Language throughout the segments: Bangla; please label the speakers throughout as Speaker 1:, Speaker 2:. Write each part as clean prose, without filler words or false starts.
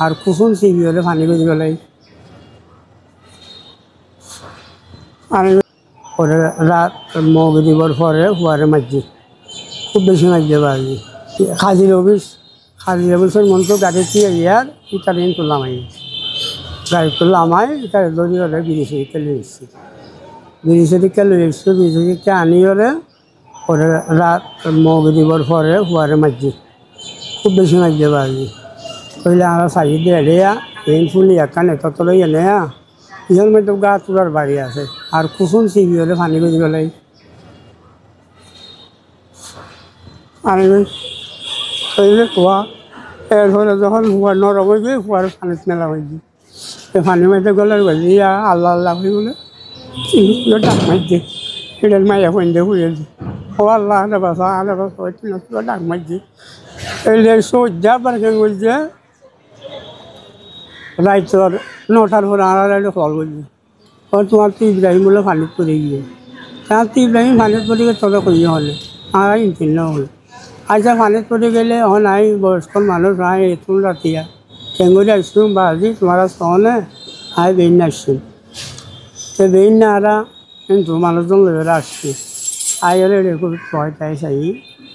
Speaker 1: আর কুসুম সিবি হলে পানি করে গেলে পানি করে রাত মগ দিবর পরে হুয়ারে মাঝি খুব বেশি মাঝতে পারবি হাজির অফিসের মন তো গাড়ি দিয়ে ইয়ার ইটালিন তুললাম গাড়ি তুললাম তার দড়ি হলে বিরিশিকে লয়ে এসেছি বিরিশিকে লয়ে এসেছি বিরিশিকে আনি হলে পরে রাত মগ দিবর পরে হুয়ারে মাঝি খুব বেশি মাঝতে পারবি কইলে আমরা সাইড দিয়ে এলিয়া এই ফুলি একানে তত লই এনে ইহর মধ্যে গা তোলার বাড়ি আছে আর কুসুম সিবি হলে পানি করে গেলে পানি কইলে কুয়া এরপরে যখন হুয়া নরম হয়ে গিয়ে হুয়ার পানিত মেলা হয়েছি এই পানির মধ্যে গেলে ইয়া আল্লাহ আল্লাহ হয়ে বলে ডাক মারছি এটার মাইয়া ফোনতে হয়েছে ও আল্লাহ আরে বাসা ডাক মারছি এই সজ্জা পারকে বলছে রাইতর 9টার পরে আড়াইটা ফল বলছি ও তোমার তো ইব্রাহিম বলে পানিত পড়ে গিয়ে তার তো ইব্রাহিম পানিত পড়ে গিয়ে তোরা কইয়ে হলে আর ইনফিল হলে আচ্ছা পানিত পড়ে গেলে নাই বয়স্ক মানুষ নাই এতুন রাতিয়া টেঙ্গুরি আসছুম বাজি তোমার সহনে আয় বেইন আসছুম সে বেইন না আরা কিন্তু মানুষজন লোকেরা আসছে আয় হলে রেখে ভয় তাই চাই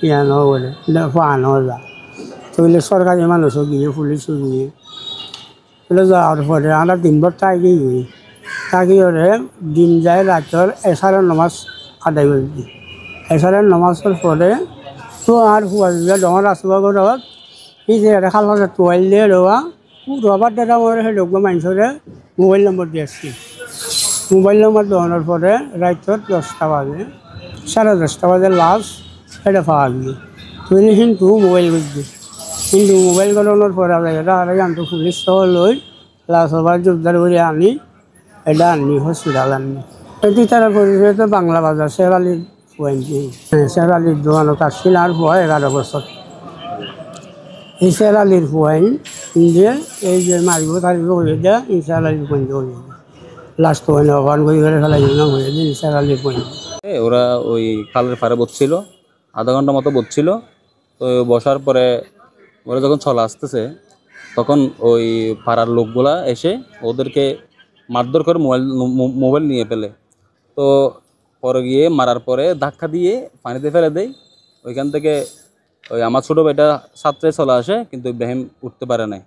Speaker 1: ইয়ানো বলে ফানো যা তো বলে সরকারি মানুষও গিয়ে পুলিশও গিয়ে বলে যাওয়ার পরে আমরা দিনভর তাই তাকে ওরে দিন যায় রাতের এসারের নামাজ আদায় করে দিই এসারের নামাজের পরে তো আর হুয়া ডর আসবা ঘৰত এই যে খাল টোয়াইল দিয়ে রোয়া রবার দাদা আমার সেই লোক মানুষরে মোবাইল নম্বর দিয়ে আসছি মোবাইল নম্বর দেওয়ানোর পরে রাতের 10টা বাজে 10:30 বাজে লাস্ট এটা পাওয়া গিয়ে তুই কিন্তু মোবাইল করছি কিন্তু মোবাইল করানোর পরে এটা আর আমি পুলিশ সহ লই লাস্ট ওভার জোরদার করে আনি এটা আনি হসপিটাল আনি এটি তারা পরিচয় তো বাংলা বাজার শেরালির শেরালির দোকানত আসছিল আর পুয়া 11 বছর এই শেরালির পুয়াইন দিয়ে এই যে মারিব তারিব হয়ে দেয় এই শেরালির পয়েন্ট হয়ে যায় লাস্ট পয়েন্ট অভান করে ফেলাই হয়ে যায় শেরালির পয়েন্ট
Speaker 2: ওরা ওই খালের পাড়ে বসছিল আধা ঘন্টা মতো বসছিল তো বসার পরে ওরা যখন চলে আসতেছে তখন ওই পাড়ার লোকগুলা এসে ওদেরকে মারধর করে মোবাইল নিয়ে ফেলে তো পরে গিয়ে মারার পরে ধাক্কা দিয়ে পানিতে ফেলে দেয় ওইখান থেকে ওই আমার ছোটো ভাইটা সাঁতরে চলে আসে কিন্তু ইব্রাহিম উঠতে পারে নাই